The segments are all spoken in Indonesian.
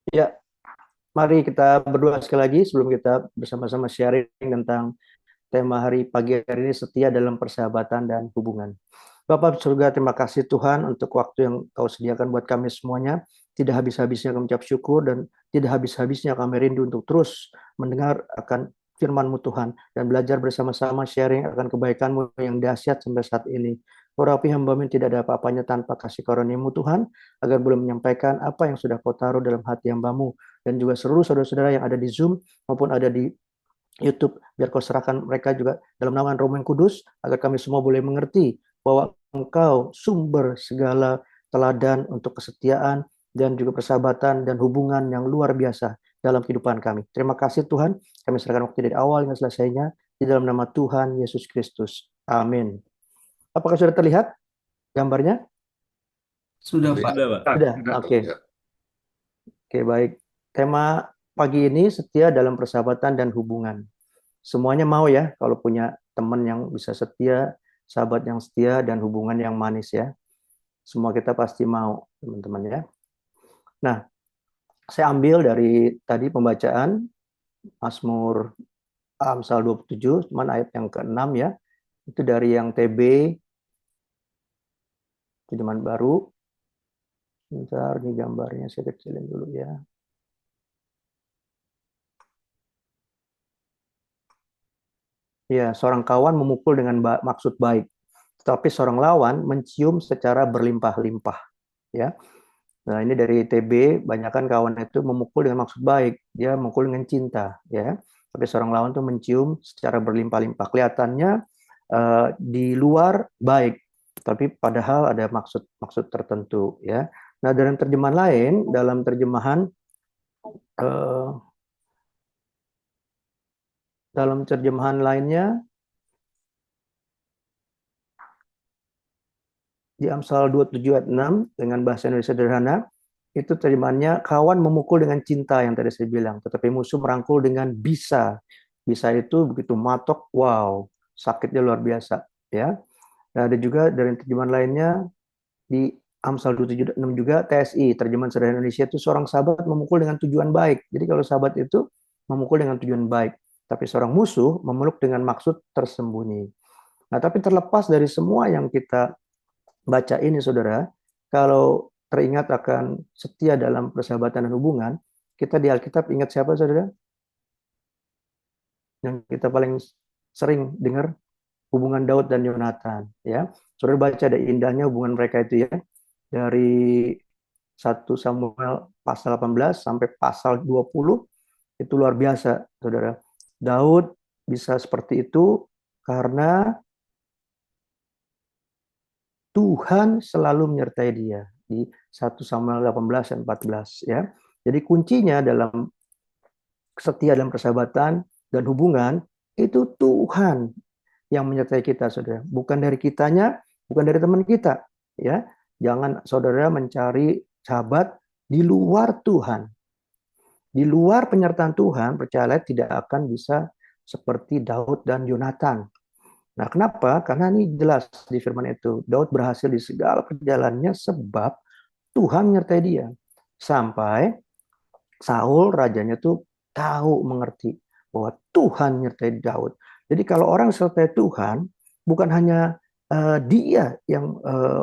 Ya, mari kita berdua sekali lagi sebelum kita bersama-sama sharing tentang tema hari pagi hari ini, setia dalam persahabatan dan hubungan. Bapak surga, terima kasih Tuhan untuk waktu yang Kau sediakan buat kami semuanya. Tidak habis-habisnya kami ucap syukur dan tidak habis-habisnya kami rindu untuk terus mendengar akan firman-Mu Tuhan dan belajar bersama-sama sharing akan kebaikan-Mu yang dahsyat sampai saat ini. Urapi hamba-Mu tidak ada apa-apanya tanpa kasih karunia-Mu Tuhan, agar boleh menyampaikan apa yang sudah Kau taruh dalam hati hamba-Mu dan juga seluruh saudara-saudara yang ada di Zoom maupun ada di YouTube, biar Kau serahkan mereka juga dalam nama Roh yang Kudus, agar kami semua boleh mengerti bahwa Engkau sumber segala teladan untuk kesetiaan dan juga persahabatan dan hubungan yang luar biasa dalam kehidupan kami. Terima kasih Tuhan, kami serahkan waktu dari awal hingga selesainya, di dalam nama Tuhan Yesus Kristus. Amin. Apakah sudah terlihat gambarnya? Sudah, Pak. Sudah, Pak. Sudah, oke. Oke, baik. Tema pagi ini setia dalam persahabatan dan hubungan. Semuanya mau ya kalau punya teman yang bisa setia, sahabat yang setia, dan hubungan yang manis ya. Semua kita pasti mau, teman-teman ya. Nah, saya ambil dari tadi pembacaan Mazmur Amsal 27, cuman ayat yang ke-6 ya. Itu dari yang TB, terjemahan baru. Bentar, ini gambarnya saya kecilin dulu ya. Ya, seorang kawan memukul dengan maksud baik, tetapi seorang lawan mencium secara berlimpah-limpah. Ya, nah ini dari TB, banyakkan kawan itu memukul dengan maksud baik, dia memukul dengan cinta, ya. Tapi seorang lawan itu mencium secara berlimpah-limpah. Kelihatannya di luar baik, tapi padahal ada maksud tertentu, ya. Nah, dalam terjemahan eh, lainnya di Amsal 27 ayat 6 dengan bahasa Indonesia sederhana, itu terjemahannya kawan memukul dengan cinta yang tadi saya bilang, tetapi musuh merangkul dengan bisa. Bisa itu begitu matok, wow, sakitnya luar biasa, ya. Nah, ada juga dari terjemahan lainnya di Amsal 27:6 juga TSI, terjemahan sederhana Indonesia, itu seorang sahabat memukul dengan tujuan baik. Jadi kalau sahabat itu memukul dengan tujuan baik, tapi seorang musuh memeluk dengan maksud tersembunyi. Nah, tapi terlepas dari semua yang kita baca ini, saudara, kalau teringat akan setia dalam persahabatan dan hubungan, kita di Alkitab ingat siapa, saudara? Yang kita paling sering dengar, hubungan Daud dan Yonatan, ya. Saudara baca ada indahnya hubungan mereka itu ya. Dari 1 Samuel pasal 18 sampai pasal 20 itu luar biasa, saudara. Daud bisa seperti itu karena Tuhan selalu menyertai dia di 1 Samuel 18 dan 14 ya. Jadi kuncinya dalam setia dalam persahabatan dan hubungan itu Tuhan yang menyertai kita, saudara. Bukan dari kitanya, bukan dari teman kita, ya. Jangan saudara mencari sahabat di luar Tuhan. Di luar penyertaan Tuhan, percayalah tidak akan bisa seperti Daud dan Yonatan. Nah, kenapa? Karena ini jelas di firman itu. Daud berhasil di segala perjalanannya sebab Tuhan menyertai dia. Sampai Saul rajanya tuh tahu mengerti bahwa Tuhan menyertai Daud. Jadi kalau orang menyertai Tuhan, bukan hanya dia yang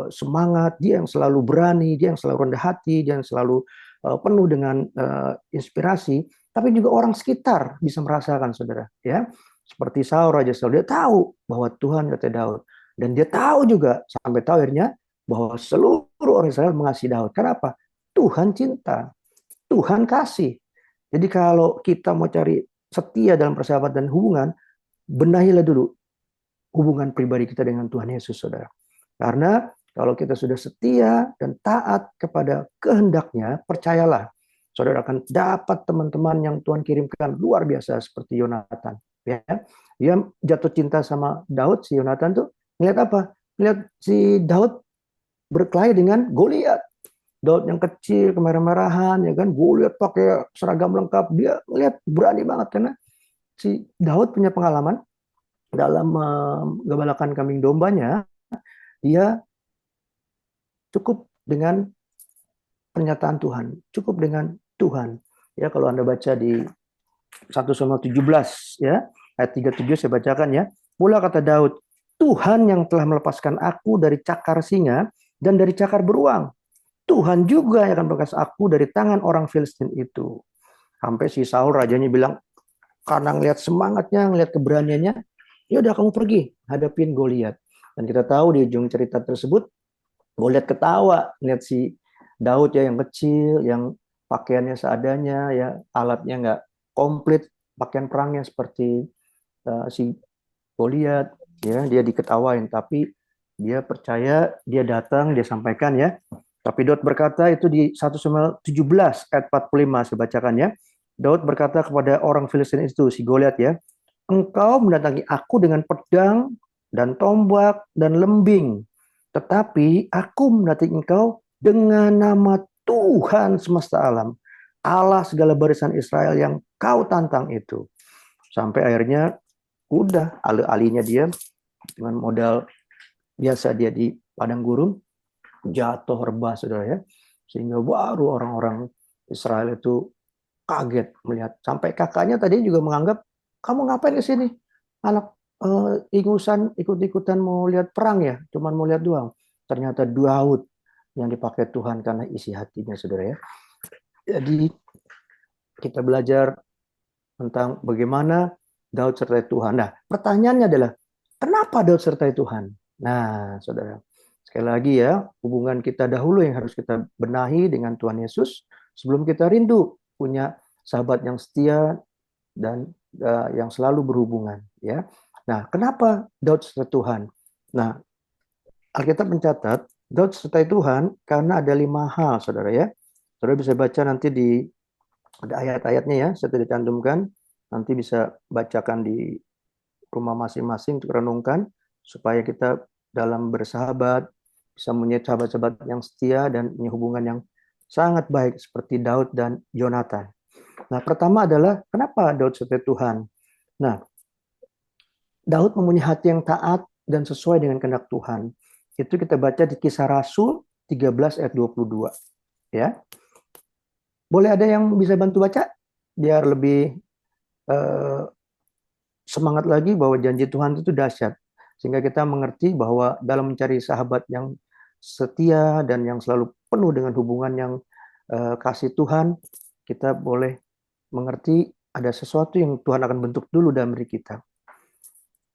semangat, dia yang selalu berani, dia yang selalu rendah hati, dia yang selalu penuh dengan inspirasi, tapi juga orang sekitar bisa merasakan, saudara. Ya, seperti Saul, Raja Saul, dia tahu bahwa Tuhan menyertai Daud, dan dia tahu juga sampai tahu akhirnya bahwa seluruh orang Israel mengasihi Daud. Kenapa? Tuhan cinta. Tuhan kasih. Jadi kalau kita mau cari setia dalam persahabatan dan hubungan, benahilah dulu hubungan pribadi kita dengan Tuhan Yesus, saudara. Karena kalau kita sudah setia dan taat kepada kehendaknya, percayalah, saudara akan dapat teman-teman yang Tuhan kirimkan luar biasa seperti Yonatan. Ya, dia jatuh cinta sama Daud, si Yonatan tuh ngeliat apa? Ngeliat si Daud berkelahi dengan Goliat. Daud yang kecil, kemerah-merahan, ya kan, Goliat pakai seragam lengkap, dia lihat berani banget karena si Daud punya pengalaman dalam menggembalakan kambing dombanya, dia cukup dengan pernyataan Tuhan, cukup dengan Tuhan. Ya, kalau Anda baca di 1 Samuel 17 ya, ayat 37 saya bacakan ya. Mula kata Daud, Tuhan yang telah melepaskan aku dari cakar singa dan dari cakar beruang. Tuhan juga yang akan melepaskan aku dari tangan orang Filistin itu. Sampai si Saul rajanya bilang, karena ngelihat semangatnya, ngelihat keberaniannya, ya udah kamu pergi hadapin Goliat. Dan kita tahu di ujung cerita tersebut, Goliat ketawa lihat si Daud ya yang kecil, yang pakaiannya seadanya, ya alatnya nggak komplit, pakaian perangnya seperti si Goliat, ya dia diketawain, tapi dia percaya, dia datang, dia sampaikan ya. Tapi Daud berkata itu di 1 Samuel 17 ayat 45 saya bacakan ya. Daud berkata kepada orang Filistin itu, si Goliat ya, engkau mendatangi aku dengan pedang dan tombak dan lembing, tetapi aku mendatangi engkau dengan nama Tuhan semesta alam, Allah segala barisan Israel yang kau tantang itu. Sampai akhirnya udah alih-alihnya dia dengan modal biasa dia di padang gurun jatuh rebah saudara ya, sehingga baru orang-orang Israel itu kaget melihat, sampai kakaknya tadi juga menganggap kamu ngapain ke sini anak ingusan ikut-ikutan mau lihat perang ya, cuman mau lihat doang. Ternyata Daud yang dipakai Tuhan karena isi hatinya saudara ya. Jadi kita belajar tentang bagaimana Daud sertai Tuhan. Nah, pertanyaannya adalah, kenapa Daud sertai Tuhan? Nah, saudara, sekali lagi ya, hubungan kita dahulu yang harus kita benahi dengan Tuhan Yesus sebelum kita rindu punya sahabat yang setia dan yang selalu berhubungan. Ya. Nah, kenapa Daud sertai Tuhan? Nah, Alkitab mencatat Daud sertai Tuhan karena ada 5 hal, saudara ya. Saudara bisa baca nanti di ada ayat-ayatnya ya, saya tidak cantumkan. Nanti bisa bacakan di rumah masing-masing untuk renungkan, supaya kita dalam bersahabat bisa punya sahabat-sahabat yang setia dan punya hubungan yang sangat baik seperti Daud dan Yonatan. Nah, pertama adalah kenapa Daud setia Tuhan? Nah, Daud mempunyai hati yang taat dan sesuai dengan kehendak Tuhan. Itu kita baca di Kisah Rasul 13 ayat 22. Ya. Boleh ada yang bisa bantu baca biar lebih eh, semangat lagi bahwa janji Tuhan itu dahsyat. Sehingga kita mengerti bahwa dalam mencari sahabat yang setia dan yang selalu penuh dengan hubungan yang kasih Tuhan, kita boleh mengerti ada sesuatu yang Tuhan akan bentuk dulu dalam diri kita.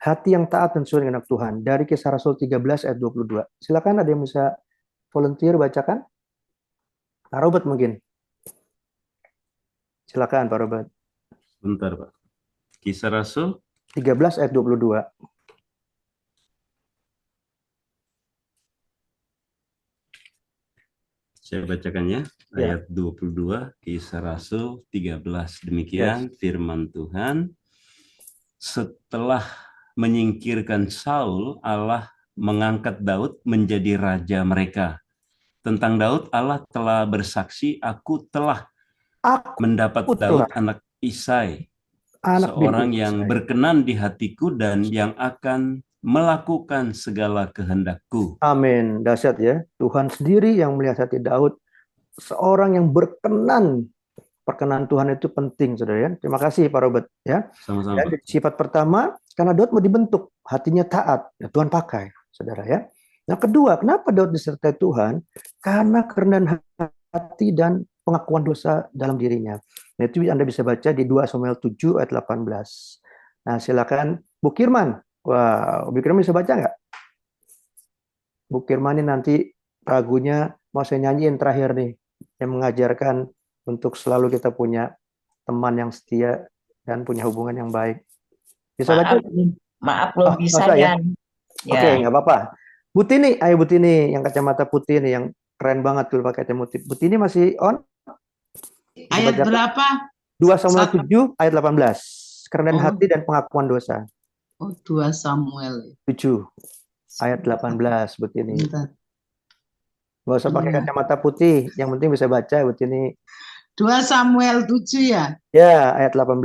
Hati yang taat dan sesuai dengan Tuhan. Dari Kisah Rasul 13 ayat 22. Silakan ada yang bisa volunteer bacakan? Pak Robert mungkin. Silakan Pak Robert. Bentar Pak. Kisah Rasul 13 ayat 22. Saya bacakannya, ayat 22, Kisah Rasul 13. Demikian firman Tuhan. Setelah menyingkirkan Saul, Allah mengangkat Daud menjadi raja mereka. Tentang Daud, Allah telah bersaksi, aku telah mendapat Daud anak Isai, seorang yang berkenan di hatiku dan yang akan melakukan segala kehendakku. Amin. Dahsyat ya. Tuhan sendiri yang melihat hati Daud, seorang yang berkenan. Perkenan Tuhan itu penting, saudara ya. Terima kasih Pak Robert ya. Sama-sama. Dan sifat pertama, karena Daud mau dibentuk, hatinya taat, ya Tuhan pakai, saudara ya. Nah kedua, kenapa Daud disertai Tuhan? Karena kerendahan hati dan pengakuan dosa dalam dirinya. Nah itu Anda bisa baca di 2 Samuel 7 ayat 18. Nah silakan Bu Kirman. Wah, Bu Kirman bisa baca nggak? Bu Kirman ini nanti lagunya mau saya nyanyiin terakhir nih, yang mengajarkan untuk selalu kita punya teman yang setia dan punya hubungan yang baik. Bisa baca? Maaf belum bisa ya. Oke, nggak apa-apa. Bu Tini, ayo Bu Tini yang kacamata putih nih, yang keren banget tuh pakai kacamata putih. Bu Tini masih on? Bisa Ayat baca? berapa? 2 Samuel 7 ayat 18. Kerendahan hati dan pengakuan dosa. Oh, 2 Samuel. 7 ayat 18, Bu Tini. Bentar. Nggak usah pakai kacamata putih, yang penting bisa baca Bu Tini. 2 Samuel 7 ya? Ya, ayat 18.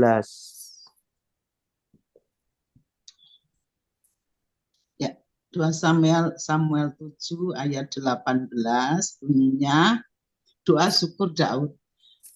Ya, 2 Samuel 7 ayat 18 bunyinya doa syukur Daud.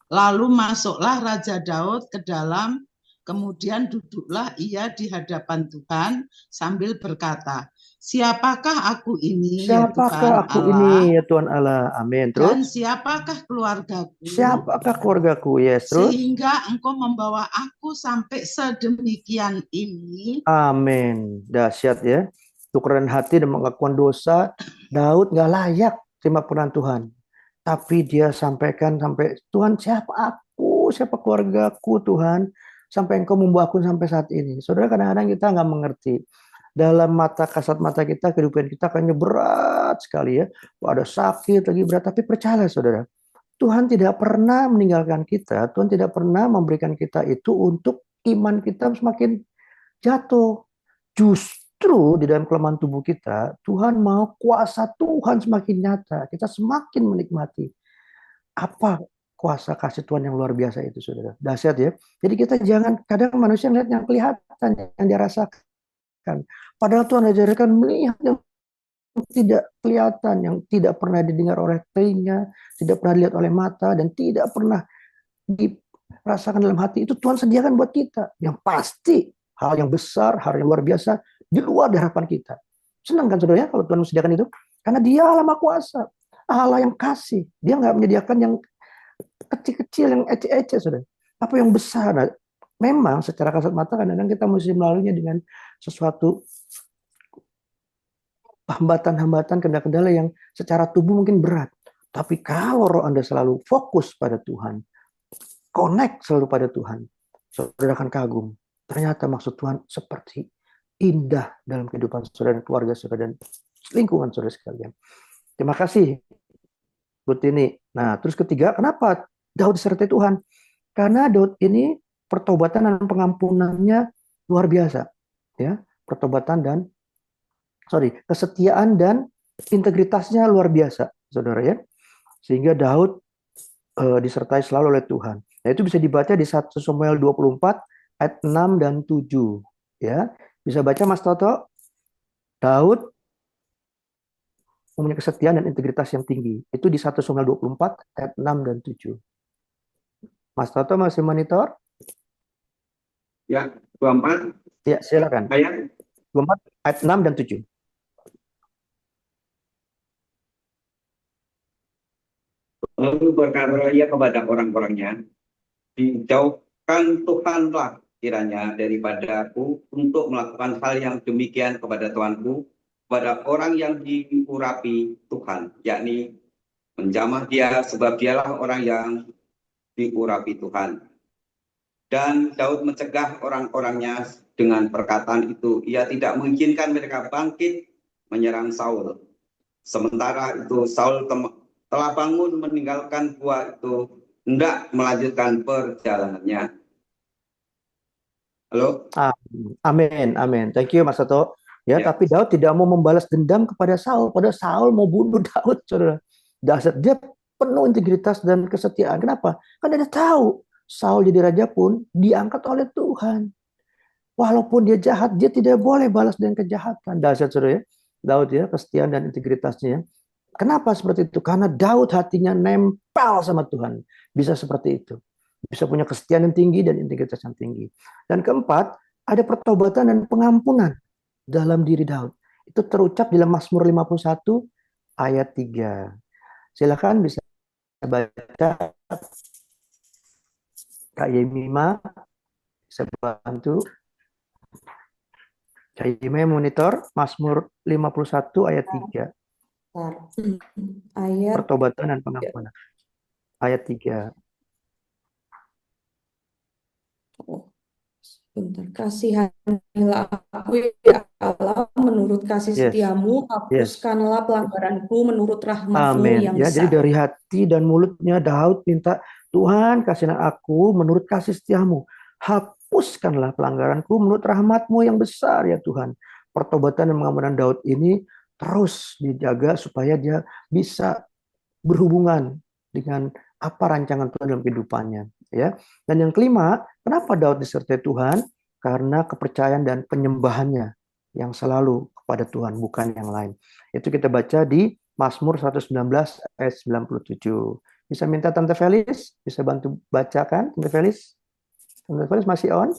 Lalu masuklah Raja Daud ke dalam, kemudian duduklah ia di hadapan Tuhan sambil berkata, siapakah aku ini ya Tuhan Siapakah aku Allah, ini ya Tuhan Allah? Amin. dan Terus, siapakah keluargaku, siapakah keluargaku? Yes, terus. sehingga engkau membawa aku sampai sedemikian ini. Amin. Dahsyat ya. Tukeran hati dan pengakuan dosa. Daud nggak layak terima peran Tuhan. Tapi dia sampaikan sampai, Tuhan siapa aku? Siapa keluargaku Tuhan? Sampai engkau membawa aku sampai saat ini. Saudara, kadang-kadang kita nggak mengerti. Dalam mata kasat mata kita, kehidupan kita kayaknya berat sekali ya. Ada sakit lagi berat. Tapi percayalah saudara, Tuhan tidak pernah meninggalkan kita. Tuhan tidak pernah memberikan kita itu untuk iman kita semakin jatuh. Justru di dalam kelemahan tubuh kita, Tuhan mau kuasa Tuhan semakin nyata. Kita semakin menikmati apa kuasa kasih Tuhan yang luar biasa itu, saudara. Dahsyat ya. Jadi kita jangan, kadang manusia melihat yang kelihatan, yang dia rasakan. Padahal Tuhan ajarkan melihat yang tidak kelihatan, yang tidak pernah didengar oleh telinga, tidak pernah dilihat oleh mata, dan tidak pernah dirasakan dalam hati. Itu Tuhan sediakan buat kita. Yang pasti hal yang besar, hal yang luar biasa di luar dari harapan kita. Senang kan saudara ya kalau Tuhan menyediakan itu? Karena Dia Allah Maha Kuasa, Allah yang kasih. Dia nggak menyediakan yang kecil-kecil, yang ece-ece saudara. Apa yang besar? Nah, memang secara kasat mata kadang-kadang kita mesti melaluinya dengan sesuatu hambatan-hambatan, kendala-kendala yang secara tubuh mungkin berat. Tapi kalau roh Anda selalu fokus pada Tuhan, connect selalu pada Tuhan, saudara akan kagum. Ternyata maksud Tuhan seperti indah dalam kehidupan saudara dan keluarga saudara dan lingkungan saudara sekalian. Terima kasih, Bu Tini. Nah, terus ketiga, kenapa Daud disertai Tuhan? Karena Daud ini pertobatan dan pengampunannya luar biasa. Ya, kesetiaan dan integritasnya luar biasa, saudara ya. Sehingga Daud disertai selalu oleh Tuhan. Nah, itu bisa dibaca di 1 Samuel 24 ayat 6 dan 7 ya. Bisa baca Mas Toto. Daud mempunyai kesetiaan dan integritas yang tinggi. Itu di 1 Samuel 24 ayat 6 dan 7. Mas Toto masih monitor? Ya, 24. Ya, silakan. Ayat 24 ayat 6 dan 7. Lalu berkatalah ia kepada orang-orangnya, dijauhkan Tuhanlah kiranya daripada aku untuk melakukan hal yang demikian kepada Tuanku, kepada orang yang diurapi Tuhan, yakni menjamah dia, sebab dialah orang yang diurapi Tuhan. Dan Daud mencegah orang-orangnya dengan perkataan itu. Ia tidak mengizinkan mereka bangkit menyerang Saul. Sementara itu Saul telah bangun meninggalkan gua itu, hendak melanjutkan perjalanannya. Halo? Amin, amin. Thank you Mas Toto. Ya, tapi Daud tidak mau membalas dendam kepada Saul. Pada Saul mau bunuh Daud, saudara. Dia penuh integritas dan kesetiaan. Kenapa? Karena dia tahu Saul jadi raja pun diangkat oleh Tuhan. Walaupun dia jahat, dia tidak boleh balas dengan kejahatan. Dahsyat saudara ya. Daud ya, kesetiaan dan integritasnya. Kenapa seperti itu? Karena Daud hatinya nempel sama Tuhan. Bisa seperti itu. Bisa punya kesetiaan yang tinggi dan integritas yang tinggi. Dan keempat, ada pertobatan dan pengampunan dalam diri Daud. Itu terucap dalam Mazmur 51 ayat 3. Silakan bisa baca. Kak Yemima bisa bantu. Kak Yemima monitor Mazmur 51 ayat 3. Ayat pertobatan dan pengampunan. Ayat 3. Bentar, kasihanilah aku ya Allah menurut kasih setiamu, hapuskanlah pelanggaranku menurut rahmat-Mu yang Ya, besar. jadi dari hati dan mulutnya Daud minta, Tuhan kasihlah aku menurut kasih setiamu, hapuskanlah pelanggaranku menurut rahmat-Mu yang besar ya Tuhan. Pertobatan dan pengampunan Daud ini terus dijaga supaya dia bisa berhubungan dengan apa rancangan Tuhan dalam kehidupannya. Ya. Dan yang kelima, kenapa Daud disertai Tuhan? Karena kepercayaan dan penyembahannya yang selalu kepada Tuhan, bukan yang lain. Itu kita baca di Mazmur 119 ayat 97. Bisa minta Tante Felis, bisa bantu bacakan, Tante Felis. Tante Felis masih on?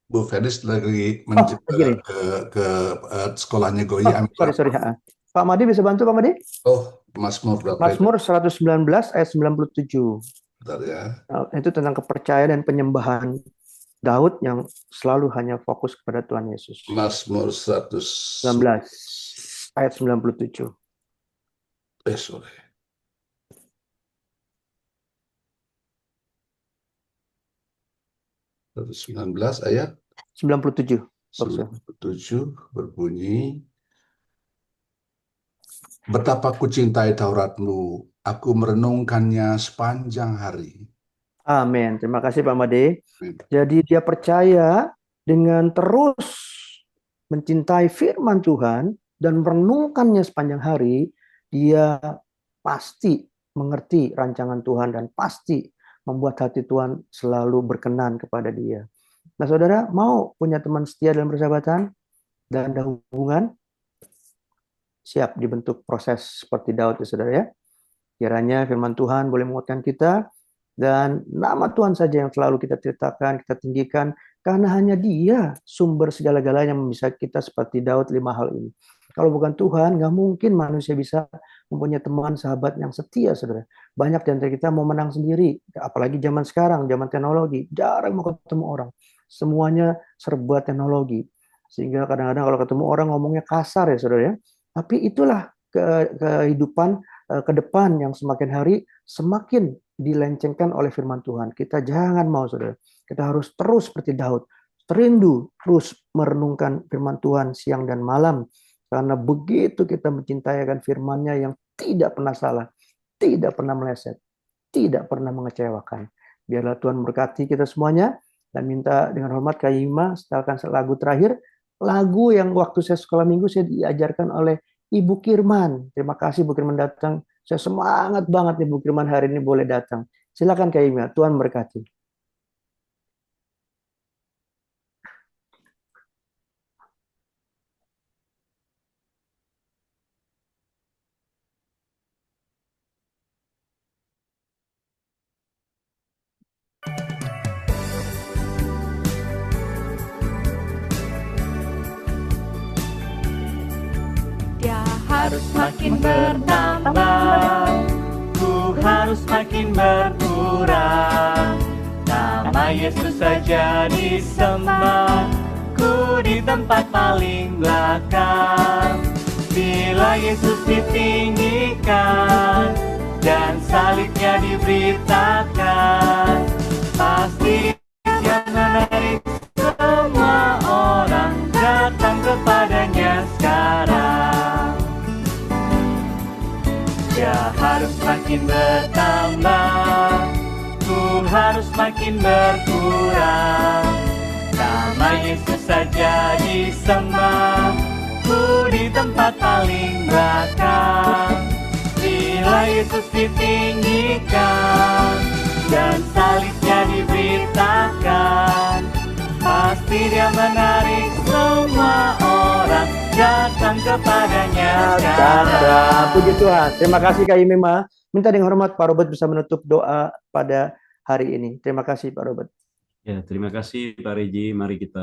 Bu Felis lagi ke sekolahnya Goyi. Sorry. Pak Madi bisa bantu, Pak Madi? Oh, Mazmur berapa? Mazmur 119 ayat 97. Bentar ya. Itu tentang kepercayaan dan penyembahan Daud yang selalu hanya fokus kepada Tuhan Yesus. Mazmur 119 ayat 97. Sorry. 19 ayat 97. 97 berbunyi, betapa ku cintai Tauratmu, aku merenungkannya sepanjang hari. Amin. Terima kasih Pak Made. Jadi dia percaya dengan terus mencintai firman Tuhan dan merenungkannya sepanjang hari, dia pasti mengerti rancangan Tuhan dan pasti membuat hati Tuhan selalu berkenan kepada dia. Nah, saudara mau punya teman setia dalam persahabatan dan ada hubungan? Siap dibentuk proses seperti Daud ya saudara ya. Kiranya firman Tuhan boleh menguatkan kita dan nama Tuhan saja yang selalu kita ceritakan, kita tinggikan karena hanya Dia sumber segala-galanya yang bisa kita seperti Daud 5 hal ini. Kalau bukan Tuhan, nggak mungkin manusia bisa mempunyai teman, sahabat yang setia, saudara. Banyak di antara kita mau menang sendiri, apalagi zaman sekarang, zaman teknologi, jarang mau ketemu orang. Semuanya serba teknologi. Sehingga kadang-kadang kalau ketemu orang ngomongnya kasar ya, saudara ya. Tapi itulah kehidupan ke depan yang semakin hari semakin dilencengkan oleh firman Tuhan. Kita jangan mau, saudara. Kita harus terus seperti Daud, terindu terus merenungkan firman Tuhan siang dan malam. Karena begitu kita mencintai akan firman-Nya yang tidak pernah salah, tidak pernah meleset, tidak pernah mengecewakan. Biarlah Tuhan memberkati kita semuanya. Dan minta dengan hormat Kak Ima setelkan lagu terakhir. Lagu yang waktu saya sekolah minggu saya diajarkan oleh Ibu Kirman. Terima kasih Ibu Kirman datang. Saya semangat banget Ibu Kirman hari ini boleh datang. Silakan Kak Ima, Tuhan berkati. Dia harus makin bertambah, ku harus makin berkurang. Nama Yesus saja disembah, ku di tempat paling belakang. Bila Yesus ditinggikan dan salibnya diberitakan, pasti Dia menarik semua orang datang kepadanya sekarang. Dia harus makin bertambah, ku harus makin berkurang. Nama Yesus saja disembah, ku di tempat paling belakang. Bila Yesus ditinggikan dan salibnya diberitakan, pasti Dia menarik semua orang datang kepadanya sekarang. Puji Tuhan. Terima kasih Kak Imema. Minta dengan hormat Pak Robert bisa menutup doa pada hari ini. Terima kasih Pak Robert. Ya, terima kasih Pak Reji. Mari kita